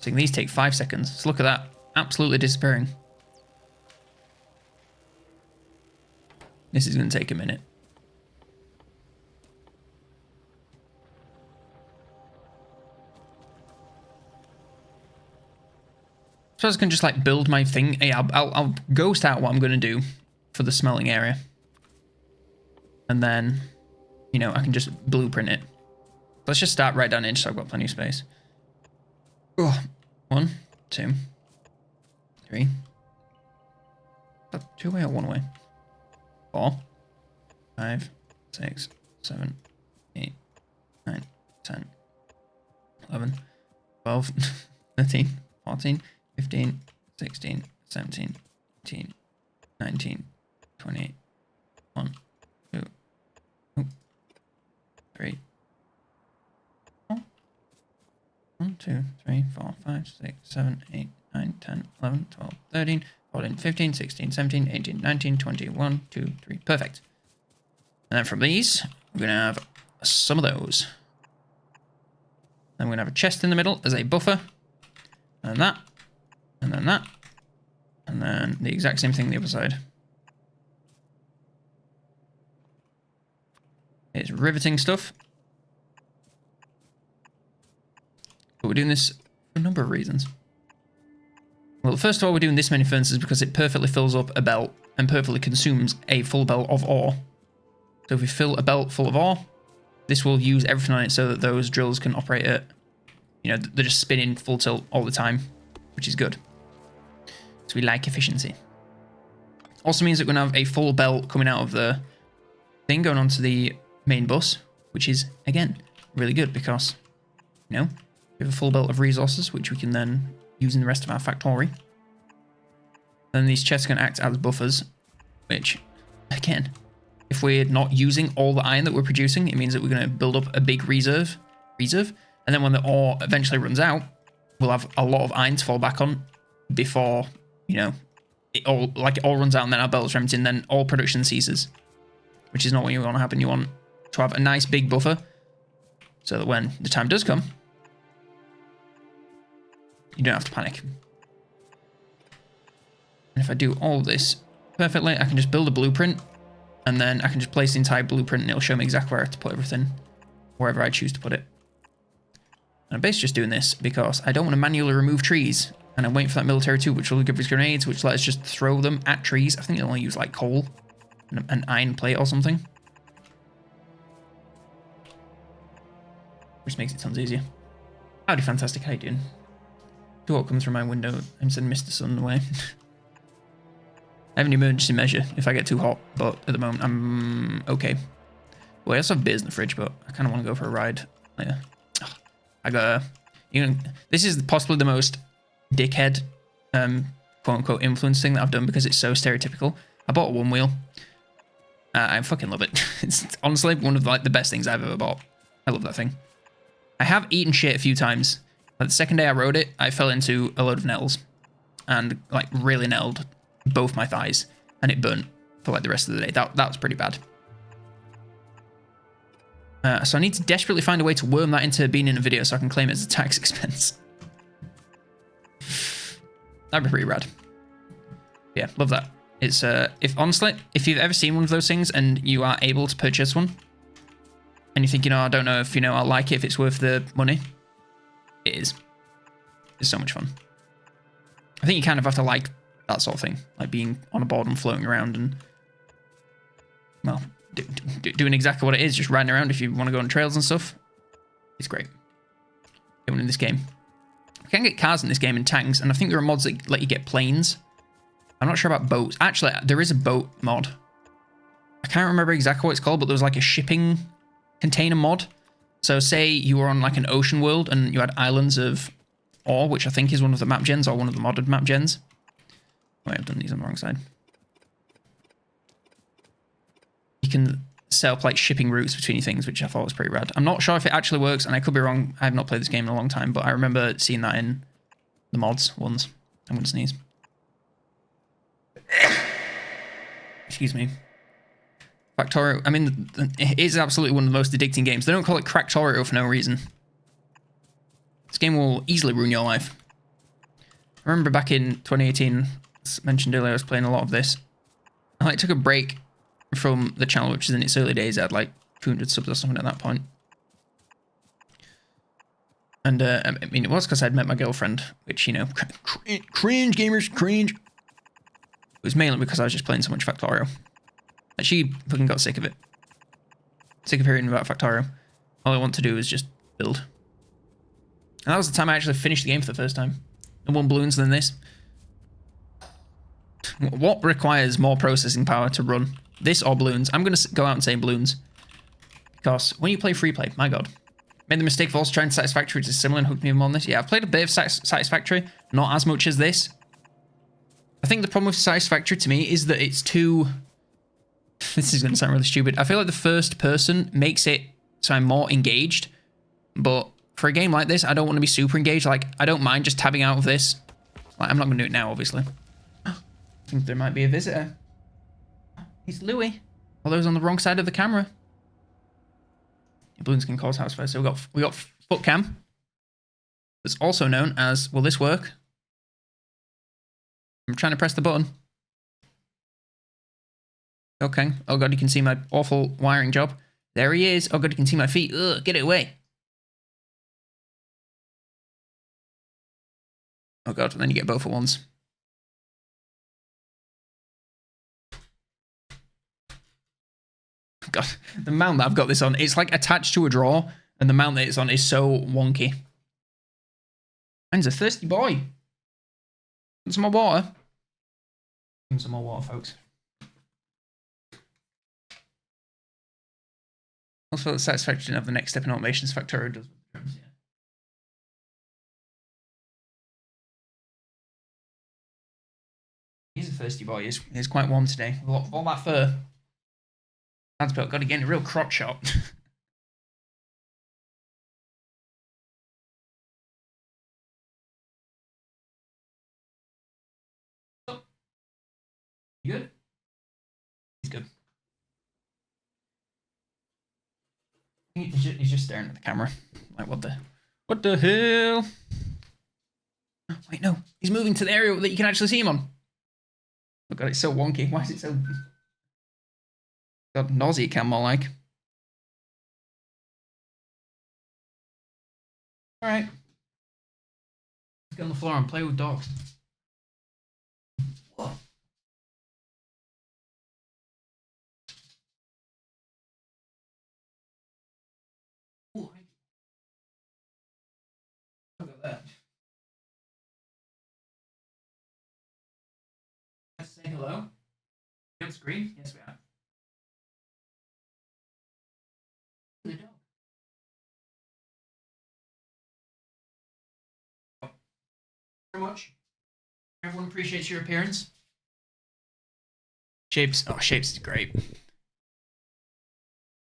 So these take 5 seconds. So look at that. Absolutely disappearing. This is going to take a minute. So I was going to just like build my thing. Hey, I'll ghost out what I'm going to do for the smelting area. And then, you know, I can just blueprint it. Let's just start right down in so I've got plenty of space. Oh, 1, 2, 3. 2 way or 1 way? 4, 5, 6, 7, 8, 9, 10, 11, 12, 13, 14, 15, 16, 17, 18, 19, 20, 1, 2, 3, 1, 2, 3, 4, 5, 6, 7, 8, 9, 10, 11, 12, 13, 14, 15, 16, 17, 18, 19, 20, 1, 2, 3. Perfect. And then from these, we're going to have some of those. Then we're going to have a chest in the middle as a buffer. And that. And then that. And then the exact same thing on the other side. It's riveting stuff. But we're doing this for a number of reasons. Well, first of all, we're doing this many furnaces because it perfectly fills up a belt and perfectly consumes a full belt of ore. So if we fill a belt full of ore, this will use everything on it so that those drills can operate at, you know, they're just spinning full tilt all the time, which is good. So we like efficiency. Also means that we're going to have a full belt coming out of the thing going onto the main bus, which is, again, really good because, you know, we have a full belt of resources, which we can then use in the rest of our factory. Then these chests can act as buffers, which, again, if we're not using all the iron that we're producing, it means that we're going to build up a big reserve, and then when the ore eventually runs out, we'll have a lot of iron to fall back on before, you know, it all runs out and then our belt's empty and then all production ceases, which is not what you want to happen. You want to have a nice big buffer so that when the time does come, you don't have to panic. And if I do all of this perfectly, I can just build a blueprint and then I can just place the entire blueprint and it'll show me exactly where I have to put everything, wherever I choose to put it. And I'm basically just doing this because I don't want to manually remove trees. And I'm waiting for that military too, which will give us grenades, which lets us just throw them at trees. I think they only use like coal and an iron plate or something. Which makes it tons easier. Howdy, fantastic. How you doing? To what comes from my window, I'm sending Mr. Sun away. I have an emergency measure if I get too hot, but at the moment I'm okay. Well, I also have beers in the fridge, but I kind of want to go for a ride later. I got you know, this is possibly the most dickhead, quote unquote, influence thing that I've done because it's so stereotypical. I bought a one wheel. I fucking love it. It's honestly one of like the best things I've ever bought. I love that thing. I have eaten shit a few times. Like the second day I rode it, I fell into a load of nettles and like really nettled both my thighs and it burnt for like the rest of the day. That was pretty bad. So I need to desperately find a way to worm that into being in a video so I can claim it as a tax expense. That'd be pretty rad. Yeah, love that. It's if you've ever seen one of those things and you are able to purchase one and you think, you know, I don't know if, you know, I'll like it, if it's worth the money. It is. It's so much fun. I think you kind of have to like that sort of thing, like being on a board and floating around and, well, doing exactly what it is, just riding around if you want to go on trails and stuff. It's great. Even in this game. You can get cars in this game and tanks, and I think there are mods that let you get planes. I'm not sure about boats. Actually, there is a boat mod. I can't remember exactly what it's called, but there was like a shipping container mod. So say you were on like an ocean world and you had islands of ore, which I think is one of the map gens or one of the modded map gens. Wait, I've done these on the wrong side. You can set up like shipping routes between things, which I thought was pretty rad. I'm not sure if it actually works, and I could be wrong. I have not played this game in a long time, but I remember seeing that in the mods ones. I'm going to sneeze. Excuse me. Factorio, I mean, it is absolutely one of the most addicting games. They don't call it Cracktorio for no reason. This game will easily ruin your life. I remember back in 2018, as mentioned earlier, I was playing a lot of this. I like took a break from the channel, which is in its early days. I had like 200 subs or something at that point. And I mean, it was because I'd met my girlfriend, which, you know, cringe gamers, cringe. It was mainly because I was just playing so much Factorio. And she fucking got sick of it. Sick of hearing about Factorio. All I want to do is just build. And that was the time I actually finished the game for the first time. No more balloons than this. What requires more processing power to run? This or balloons? I'm going to go out and say balloons. Because when you play free play, my god. Made the mistake of also trying Satisfactory, which is similar and hooked me on this. Yeah, I've played a bit of Satisfactory, not as much as this. I think the problem with Satisfactory to me is that it's too... This is going to sound really stupid. I feel like the first person makes it so I'm more engaged. But for a game like this, I don't want to be super engaged. Like, I don't mind just tabbing out of this. Like, I'm not going to do it now, obviously. I think there might be a visitor. It's Louis. Although he's on the wrong side of the camera. Balloons can cause house fire. So we got foot cam. It's also known as, will this work? I'm trying to press the button. Okay. Oh god, you can see my awful wiring job. There he is. Oh god, you can see my feet. Ugh, get it away. Oh god, and then you get both at once. God, the mount that I've got this on, it's like attached to a drawer, and the mount that it's on is so wonky. Mine's a thirsty boy. Want some more water? Give him some more water, folks. Also, the satisfaction of the next step in automations Factorio does with the drums, yeah. He's a thirsty boy. He's quite warm today. With all that fur. That's built. Got to get a real crotch shot. You good? He's good. He's just staring at the camera. Like, what the hell? Oh, wait, no. He's moving to the area that you can actually see him on. Oh god, it's so wonky. Why is it so... God, nausea cam more like. Alright. Let's get on the floor and play with dogs. Whoa. Ooh, look at that. Let's say hello. You on screen? Yes, we are. The dog. Oh. Very much. Everyone appreciates your appearance. Shapes. Oh, Shapes is great.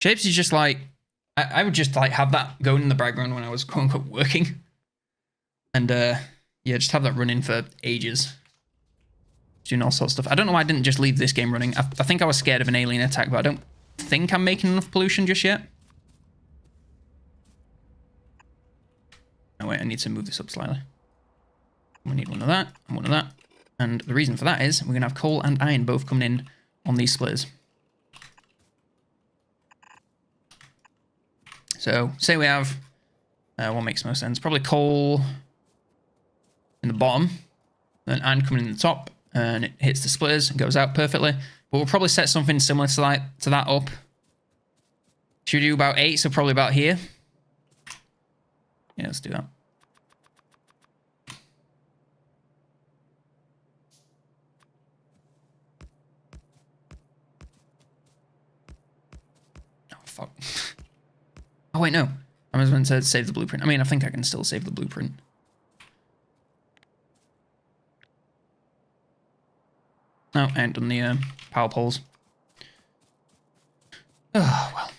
Shapes is just like... I would just like have that going in the background when I was quote unquote working. And yeah, just have that running for ages. Doing all sorts of stuff. I don't know why I didn't just leave this game running. I think I was scared of an alien attack, but I don't think I'm making enough pollution just yet. Oh wait, I need to move this up slightly. We need one of that and one of that. And the reason for that is we're going to have coal and iron both coming in on these splitters. So, say we have, what makes most sense? Probably coal in the bottom, then iron coming in the top, and it hits the splitters and goes out perfectly. But we'll probably set something similar to that up. Should we do about 8, so probably about here? Yeah, let's do that. Oh, fuck. Oh, wait, no. I was meant to save the blueprint. I mean, I think I can still save the blueprint. Oh, I ain't done the power poles. Oh, well.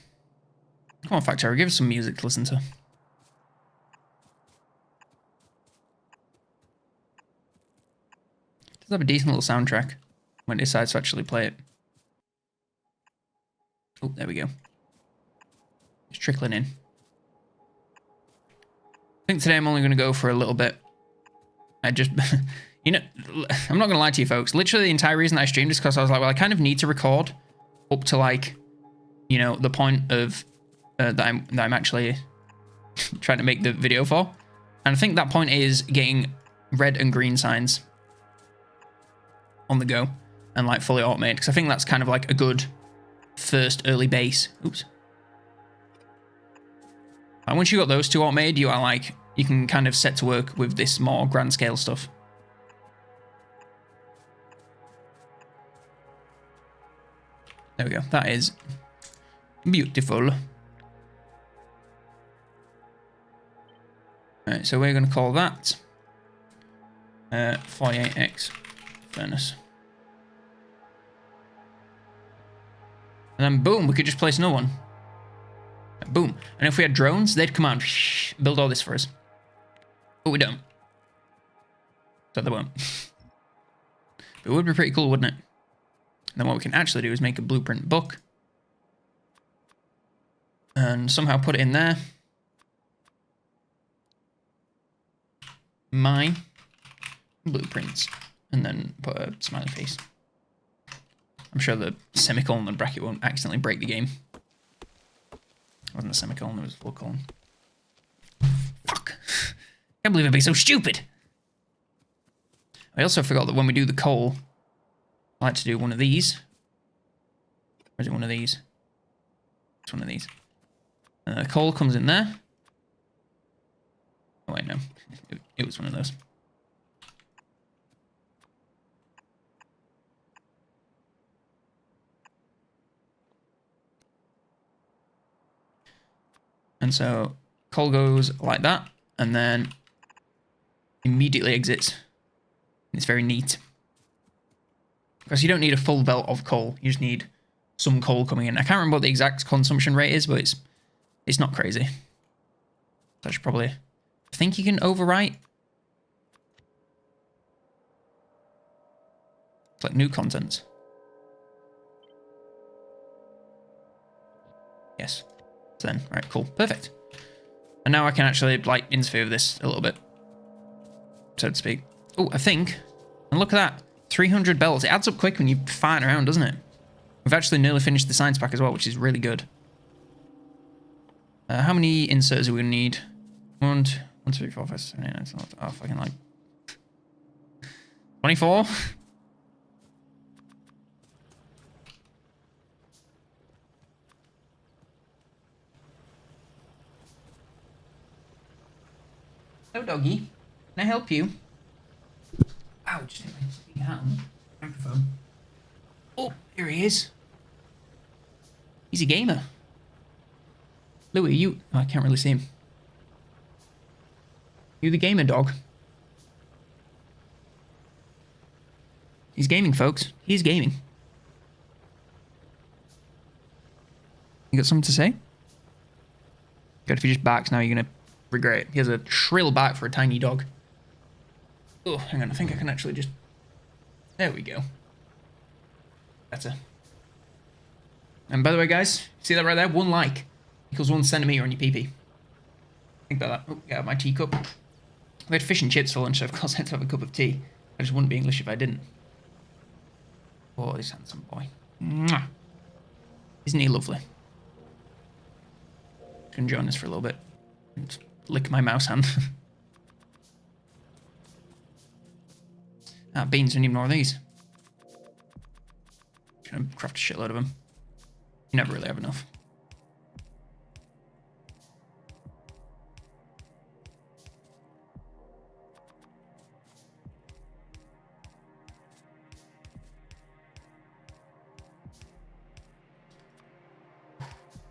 Come on, Factorio, give us some music to listen to. Does have a decent little soundtrack when it decides to actually play it. Oh, there we go. It's trickling in. I think today I'm only going to go for a little bit. I just, you know, I'm not going to lie to you folks. Literally the entire reason I streamed is because I was like, well, I kind of need to record up to like, you know, the point of that I'm actually trying to make the video for. And I think that point is getting red and green signs on the go and like fully automated, because I think that's kind of like a good first early base. Oops. And once you got those two automated, you are like, you can kind of set to work with this more grand scale stuff. There we go. That is beautiful. Alright, so we're going to call that 48x furnace. And then boom, we could just place another one. Boom. And if we had drones, they'd come out and build all this for us. But we don't. So they won't. It would be pretty cool, wouldn't it? And then what we can actually do is make a blueprint book. And somehow put it in there. My blueprints. And then put a smiley face. I'm sure the semicolon and bracket won't accidentally break the game. It wasn't a semicolon, it was a full colon. Fuck. Can't believe I'd be so stupid. I also forgot that when we do the coal, I like to do one of these. Or is it one of these? It's one of these. And the coal comes in there. Oh wait, no. It was one of those. And so coal goes like that, and then immediately exits. It's very neat. Because you don't need a full belt of coal, you just need some coal coming in. I can't remember what the exact consumption rate is, but it's not crazy. So I should probably... I think you can overwrite. It's like new content. Yes. Then, right, cool, perfect. And now I can actually, like, interfere with this a little bit, so to speak. Oh, I think, and look at that, 300 belts. It adds up quick when you're farting around, doesn't it? We've actually nearly finished the science pack as well, which is really good. How many inserts are we going to need? 1, 2, 3, 4, 5, 6, 7, 8, 9, 10, 11, oh, fucking like 24? Hello, doggy. Can I help you? Ow, just hit my hat on the microphone. Oh, here he is. He's a gamer. Louis, you... Oh, I can't really see him. You the gamer dog? He's gaming, folks. He's gaming. You got something to say? God, if he just barks now, you're gonna regret it. He has a shrill bark for a tiny dog. Oh, hang on. I think I can actually just... There we go. Better. And by the way, guys, see that right there? 1 like equals 1 centimeter on your pee-pee. Think about that. Oh, get out my teacup. We had fish and chips for lunch, so of course I had to have a cup of tea. I just wouldn't be English if I didn't. Oh, this handsome boy. Mwah. Isn't he lovely? Can join us for a little bit. And lick my mouse hand. Ah, beans, we need more of these. Gonna craft a shitload of them. You never really have enough.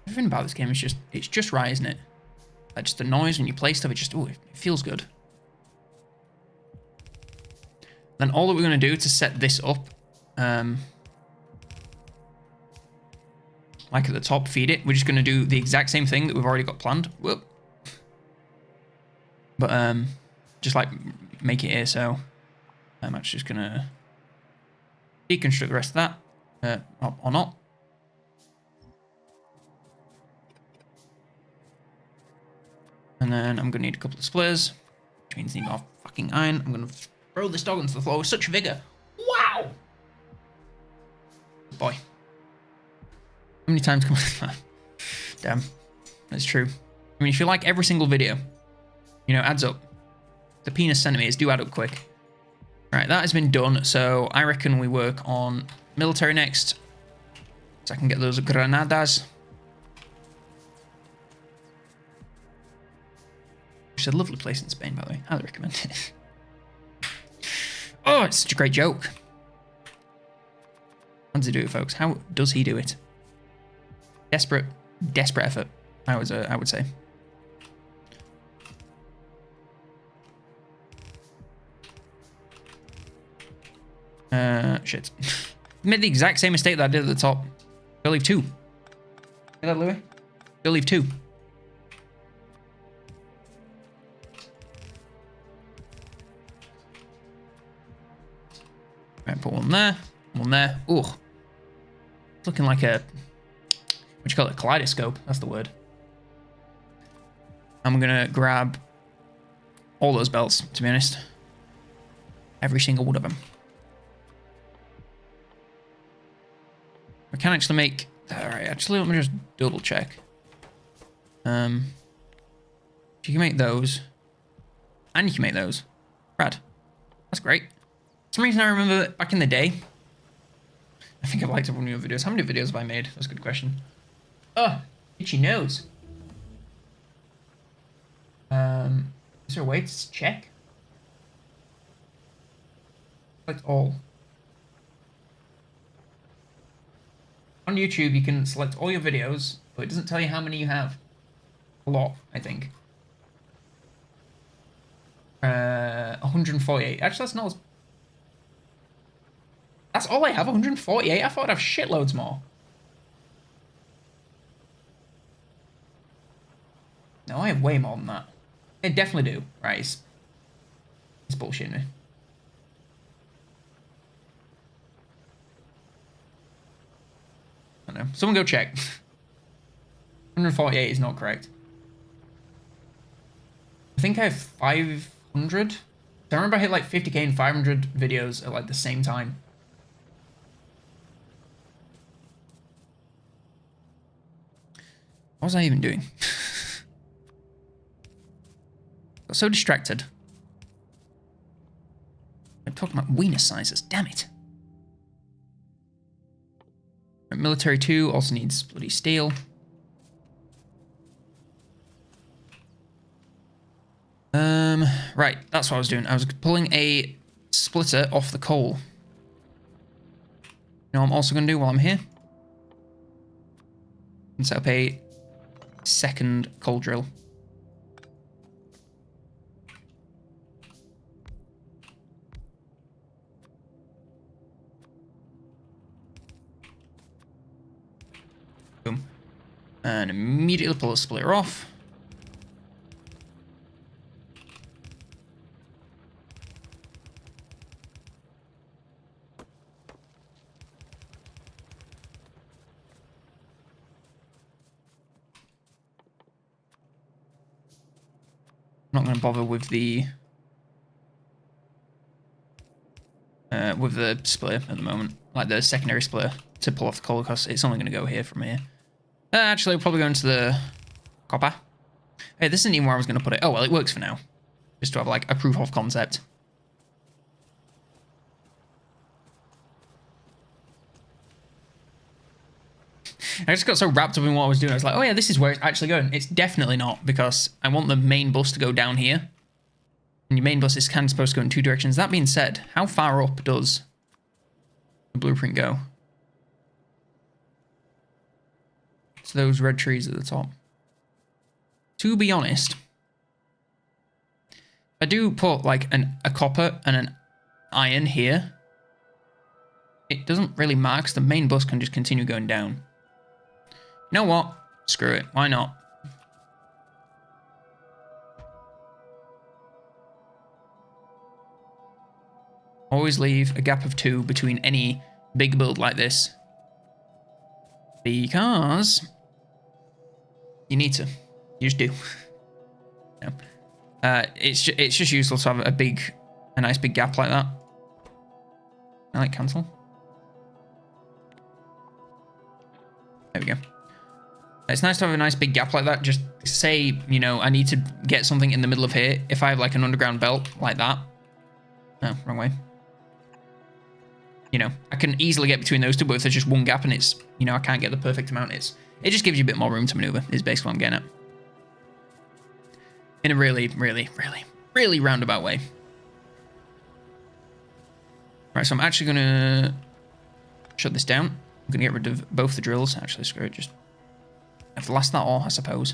Everything about this game is just, it's just right, isn't it? Like just the noise when you play stuff, it just, oh, it feels good. Then all that we're going to do to set this up, like at the top, feed it. We're just going to do the exact same thing that we've already got planned. Whoop. But just like make it here, so I'm actually just going to deconstruct the rest of that, or not. And then I'm going to need a couple of splitters, which means I need more fucking fucking iron. I'm gonna throw this dog onto the floor with such vigor. Wow! Boy. How many times can I... Damn. That's true. I mean, if you like every single video, you know, adds up. The penis centimeters do add up quick. Right, that has been done, so I reckon we work on military next. So I can get those granadas. Which is a lovely place in Spain, by the way. Highly recommend it. Oh, it's such a great joke. How does he do it, folks? How does he do it? Desperate effort, I would say. Shit. Made the exact same mistake that I did at the top. Go leave 2. Hear that, Louis? Go leave 2. Right, put one there. One there. Ooh. It's looking like a... What you call it? Kaleidoscope. That's the word. I'm gonna grab all those belts, to be honest. Every single one of them. We can actually make... Alright, actually, let me just double check. You can make those. And you can make those. Rad. That's great. For some reason I remember back in the day. I think I've liked one of your videos. How many videos have I made? That's a good question. Oh, itchy nose. Is there a way to check? Select all. On YouTube, you can select all your videos, but it doesn't tell you how many you have. A lot, I think. 148. Actually, that's not... That's all I have, 148? I thought I'd have shitloads more. No, I have way more than that. I definitely do. Right, it's bullshitting me. I don't know. Someone go check. 148 is not correct. I think I have 500. So I remember I hit like 50k and 500 videos at like the same time. What was I even doing? Got so distracted. I'm talking about wiener sizes. Damn it. Military 2 also needs bloody steel. Right, that's what I was doing. I was pulling a splitter off the coal. You know what I'm also going to do while I'm here? And set up a second coal drill. Boom. And immediately pull the splitter off. I'm not going to bother with the splitter at the moment, like the secondary splitter to pull off the coal, because it's only going to go here from here. Actually, we'll probably go into the copper. Hey, this isn't even where I was going to put it. Oh, well, it works for now. Just to have, like, a proof of concept. I just got so wrapped up in what I was doing. I was like, oh yeah, this is where it's actually going. It's definitely not, because I want the main bus to go down here. And your main bus is kind of supposed to go in 2 directions. That being said, how far up does the blueprint go? It's those red trees at the top. To be honest, I do put like a copper and an iron here. It doesn't really matter, because the main bus can just continue going down. You know what? Screw it. Why not? Always leave a gap of 2 between any big build like this. Because you need to. You just do. Yeah. It's just useful to have a nice big gap like that. I like cancel. There we go. It's nice to have a nice big gap like that. Just say, you know, I need to get something in the middle of here. If I have like an underground belt like that. No, wrong way. You know, I can easily get between those two, but if there's just one gap and it's, you know, I can't get the perfect amount, it just gives you a bit more room to maneuver, is basically what I'm getting at. In a really, really, really, really roundabout way. Right, so I'm actually going to shut this down. I'm going to get rid of both the drills. Actually, screw it, just have to last that all, I suppose.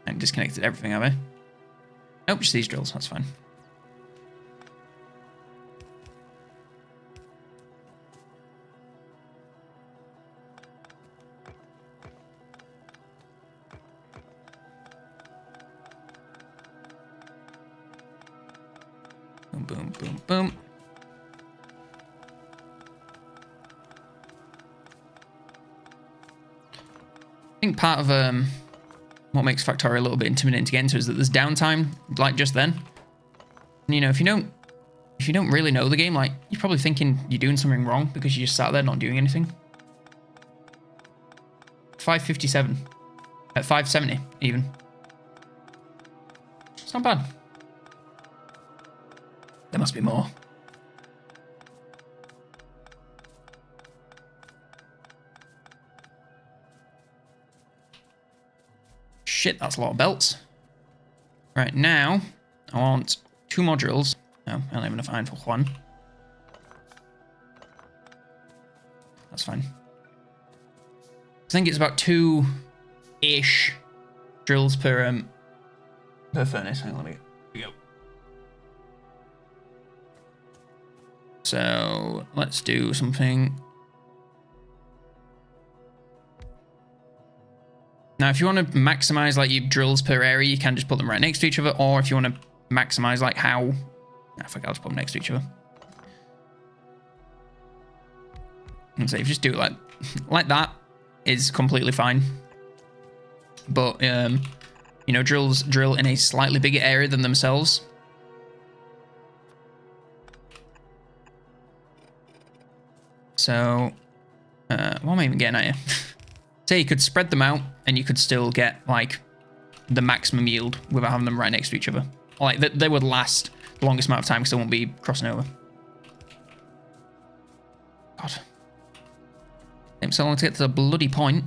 And disconnected everything, have I? Nope, just these drills, that's fine. Boom, boom, boom, boom. I think part of what makes Factorio a little bit intimidating to get into is that there's downtime, like just then. And, you know, if you don't really know the game, like, you're probably thinking you're doing something wrong because you just sat there not doing anything. 557. At 570, even. It's not bad. There must be more. Shit, that's a lot of belts. Right, now, I want 2 more drills. No, I only have enough iron for 1. That's fine. I think it's about 2-ish drills per furnace. Hang on, let me go. So, let's do something. Now, if you want to maximize like your drills per area, you can just put them right next to each other. Or if you want to maximize like how... I forgot to put them next to each other. And so if you just do it like that, is completely fine. But, you know, drills drill in a slightly bigger area than themselves. So, what am I even getting at here? Say you could spread them out and you could still get like the maximum yield without having them right next to each other. Or, like they would last the longest amount of time because they won't be crossing over. God. Takes so long to get to the bloody point.